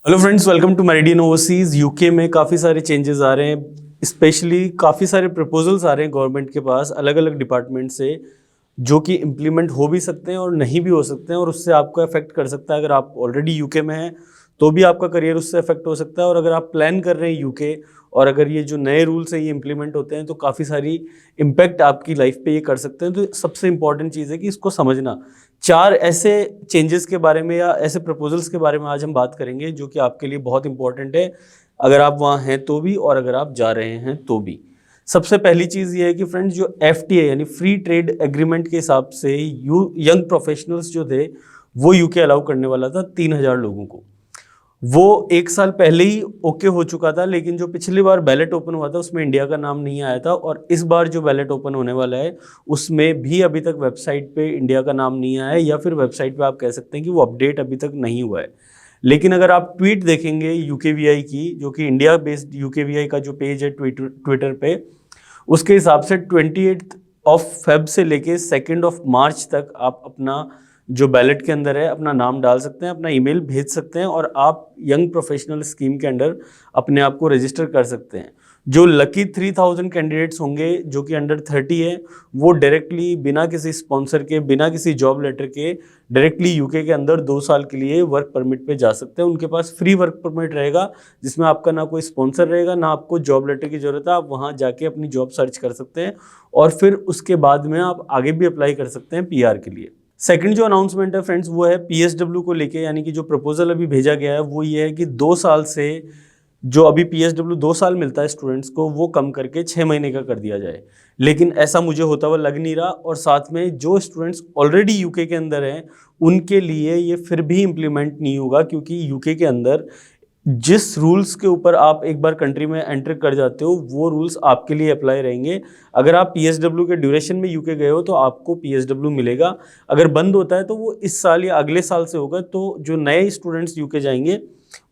Hello friends, welcome to Meridian Overseas. UK में काफ़ी सारे चेंजेस आ रहे हैं, स्पेशली काफ़ी सारे प्रपोजल्स आ रहे हैं गवर्नमेंट के पास अलग अलग डिपार्टमेंट से, जो कि इम्प्लीमेंट हो भी सकते हैं और नहीं भी हो सकते हैं, और उससे आपको अफेक्ट कर सकता है। अगर आप ऑलरेडी यूके में हैं तो भी आपका करियर उससे अफेक्ट हो सकता है, और अगर आप प्लान कर रहे हैं यूके और अगर ये जो नए रूल्स हैं ये इम्प्लीमेंट होते हैं तो काफ़ी सारी इम्पैक्ट आपकी लाइफ पे ये कर सकते हैं। तो सबसे इंपॉर्टेंट चीज़ है कि इसको समझना। चार ऐसे चेंजेस के बारे में या ऐसे प्रपोजल्स के बारे में आज हम बात करेंगे जो कि आपके लिए बहुत इंपॉर्टेंट है, अगर आप वहाँ हैं तो भी और अगर आप जा रहे हैं तो भी। सबसे पहली चीज़ ये है कि फ्रेंड्स, जो FTA यानी फ्री ट्रेड एग्रीमेंट के हिसाब से यंग प्रोफेशनल्स जो थे वो यूके अलाउ करने वाला था 3,000 लोगों को। वो एक साल पहले ही ओके हो चुका था, लेकिन जो पिछली बार बैलेट ओपन हुआ था उसमें इंडिया का नाम नहीं आया था, और इस बार जो बैलेट ओपन होने वाला है उसमें भी अभी तक वेबसाइट पे इंडिया का नाम नहीं आया है, या फिर वेबसाइट पे आप कह सकते हैं कि वो अपडेट अभी तक नहीं हुआ है। लेकिन अगर आप ट्वीट देखेंगे यूकेवीआई की, जो कि इंडिया बेस्ड यूकेवीआई का जो पेज है ट्विटर पे, उसके हिसाब से 28 से लेके 2 मार्च तक आप अपना जो बैलेट के अंदर है अपना नाम डाल सकते हैं, अपना ईमेल भेज सकते हैं, और आप यंग प्रोफेशनल स्कीम के अंडर अपने आप को रजिस्टर कर सकते हैं। जो लकी 3,000 कैंडिडेट्स होंगे जो कि अंडर 30 है, वो डायरेक्टली बिना किसी स्पॉन्सर के, बिना किसी जॉब लेटर के, डायरेक्टली यूके के अंदर 2 साल के लिए वर्क परमिट पे जा सकते हैं। उनके पास फ्री वर्क परमिट रहेगा, जिसमें आपका ना कोई स्पॉन्सर रहेगा, ना आपको जॉब लेटर की जरूरत है। आप वहाँ जाके अपनी जॉब सर्च कर सकते हैं, और फिर उसके बाद में आप आगे भी अप्लाई कर सकते हैं PR के लिए। सेकंड जो अनाउंसमेंट है फ्रेंड्स, वो है PSW को लेके, यानी कि जो प्रपोजल अभी भेजा गया है वो ये है कि 2 साल से जो अभी PSW 2 साल मिलता है स्टूडेंट्स को, वो कम करके 6 महीने का कर दिया जाए। लेकिन ऐसा मुझे होता हुआ लग नहीं रहा, और साथ में जो स्टूडेंट्स ऑलरेडी यूके के अंदर हैं उनके लिए ये फिर भी इम्प्लीमेंट नहीं होगा, क्योंकि यूके के अंदर जिस रूल्स के ऊपर आप एक बार कंट्री में एंटर कर जाते हो वो रूल्स आपके लिए अप्लाई रहेंगे। अगर आप PSW के ड्यूरेशन में यूके गए हो तो आपको PSW मिलेगा। अगर बंद होता है तो वो इस साल या अगले साल से होगा। तो जो नए स्टूडेंट्स यूके जाएंगे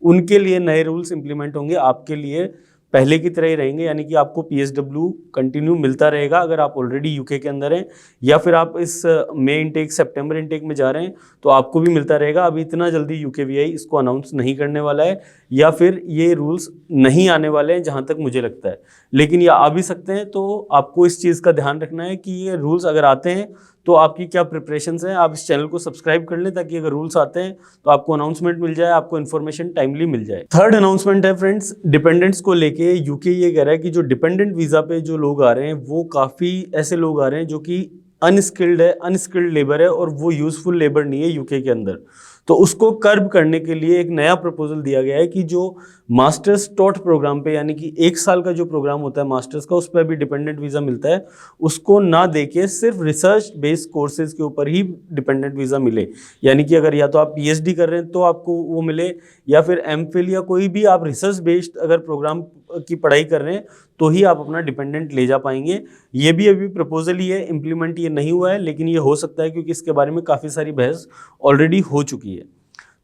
उनके लिए नए रूल्स इंप्लीमेंट होंगे, आपके लिए पहले की तरह ही रहेंगे, यानी कि आपको PSW कंटिन्यू मिलता रहेगा अगर आप ऑलरेडी यूके के अंदर हैं, या फिर आप इस मई इनटेक सितंबर इनटेक में जा रहे हैं तो आपको भी मिलता रहेगा। अभी इतना जल्दी यूकेवीआई इसको अनाउंस नहीं करने वाला है, या फिर ये रूल्स नहीं आने वाले हैं जहाँ तक मुझे लगता है, लेकिन ये आ भी सकते हैं। तो आपको इस चीज़ का ध्यान रखना है कि ये रूल्स अगर आते हैं तो आपकी क्या प्रिपरेशंस हैं। आप इस चैनल को सब्सक्राइब कर लें ताकि अगर रूल्स आते हैं तो आपको अनाउंसमेंट मिल जाए, आपको इन्फॉर्मेशन टाइमली मिल जाए। थर्ड अनाउंसमेंट है फ्रेंड्स, डिपेंडेंट्स को लेके। यूके ये कह रहा है कि जो डिपेंडेंट वीज़ा पे जो लोग आ रहे हैं वो काफ़ी ऐसे लोग आ रहे हैं जो कि अनस्किल्ड है, अनस्किल्ड लेबर है, और वो यूजफुल लेबर नहीं है यूके के अंदर। तो उसको कर्ब करने के लिए एक नया प्रपोजल दिया गया है कि जो मास्टर्स टॉट प्रोग्राम पे, यानी कि 1 साल का जो प्रोग्राम होता है मास्टर्स का, उस पर भी डिपेंडेंट वीज़ा मिलता है, उसको ना देके सिर्फ रिसर्च बेस्ड कोर्सेज के ऊपर ही डिपेंडेंट वीज़ा मिले। यानी कि अगर या तो आप PhD कर रहे हैं तो आपको वो मिले, या फिर MPhil या कोई भी आप रिसर्च बेस्ड अगर प्रोग्राम की पढ़ाई कर रहे हैं तो ही आप अपना डिपेंडेंट ले जा पाएंगे। ये भी अभी प्रपोजल ही है, इम्प्लीमेंट ये नहीं हुआ है, लेकिन ये हो सकता है क्योंकि इसके बारे में काफ़ी सारी बहस ऑलरेडी हो चुकी है।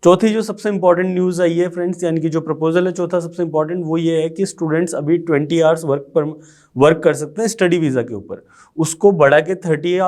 चौथी जो सबसे इंपॉर्टेंट न्यूज़ आई है फ्रेंड्स, यानी कि जो प्रपोजल है चौथा सबसे इंपॉर्टेंट, वो ये है कि स्टूडेंट्स अभी 20 आवर्स वर्क कर सकते हैं स्टडी वीज़ा के ऊपर। उसको बढ़ा के 30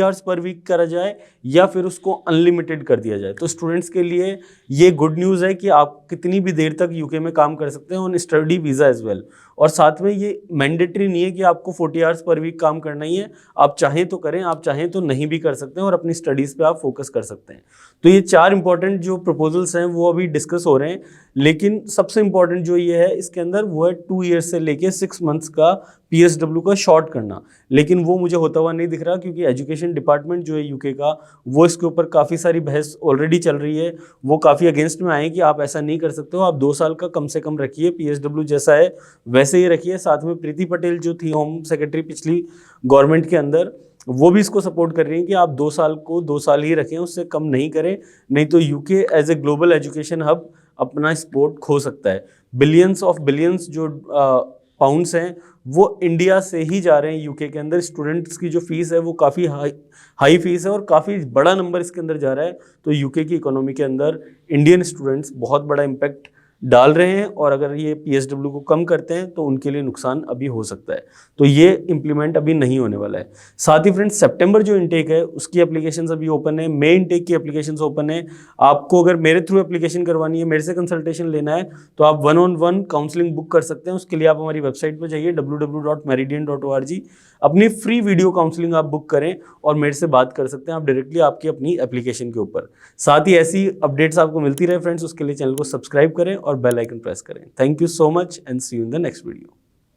आवर्स पर वीक करा जाए, या फिर उसको अनलिमिटेड कर दिया जाए। तो स्टूडेंट्स के लिए ये गुड न्यूज़ है कि आप कितनी भी देर तक यूके में काम कर सकते हैं on study visa as well. और साथ में ये मैंडेटरी नहीं है कि आपको 40 आवर्स पर वीक काम करना ही है, आप चाहें तो करें, आप चाहें तो नहीं भी कर सकते हैं, और अपनी स्टडीज़ पे आप फोकस कर सकते हैं। तो ये 4 इंपॉर्टेंट जो प्रपोजल्स हैं वो अभी डिस्कस हो रहे हैं, लेकिन सबसे इंपॉर्टेंट जो ये है इसके अंदर वो है 2 ईयर्स से लेके 6 मंथ्स का PSW का शॉर्ट करना। लेकिन वो मुझे होता हुआ नहीं दिख रहा, क्योंकि एजुकेशन डिपार्टमेंट जो है यूके का, वो इसके ऊपर काफ़ी सारी बहस ऑलरेडी चल रही है। वो काफ़ी अगेंस्ट में आए कि आप ऐसा नहीं कर सकते हो, आप 2 साल का कम से कम रखिए, PSW जैसा है वैसे ही रखिए। साथ में प्रीति पटेल जो थी होम सेक्रेटरी पिछली गवर्नमेंट के अंदर, वो भी इसको सपोर्ट कर रही हैं कि आप 2 साल को 2 साल ही रखें, उससे कम नहीं करें, नहीं तो UK as a global education hub अपना स्पोर्ट खो सकता है। बिलियंस जो पाउंड्स हैं वो इंडिया से ही जा रहे हैं यूके के अंदर। स्टूडेंट्स की जो फीस है वो काफ़ी हाई फीस है, और काफ़ी बड़ा नंबर इसके अंदर जा रहा है। तो यूके की इकोनॉमी के अंदर इंडियन स्टूडेंट्स बहुत बड़ा इम्पैक्ट डाल रहे हैं और अगर ये PSW को कम करते हैं तो उनके लिए नुकसान अभी हो सकता है। तो ये इम्प्लीमेंट अभी नहीं होने वाला है। साथ ही फ्रेंड्स सितंबर जो इनटेक है उसकी एप्लीकेशंस अभी ओपन है, मई इनटेक की एप्लीकेशंस ओपन है। आपको अगर मेरे थ्रू एप्लीकेशन करवानी है, मेरे से कंसल्टेशन लेना है तो आप 1-on-1 काउंसलिंग बुक कर सकते हैं। उसके लिए आप हमारी वेबसाइट पर जाइए www.meridian.org, अपनी फ्री वीडियो काउंसलिंग आप बुक करें और मेरे से बात कर सकते हैं आप डायरेक्टली आपकी अपनी एप्लीकेशन के ऊपर। साथ ही ऐसी अपडेट्स आपको मिलती रहे फ्रेंड्स, उसके लिए चैनल को सब्सक्राइब करें और बेल आइकन प्रेस करें। Thank you so much and see you in the next video.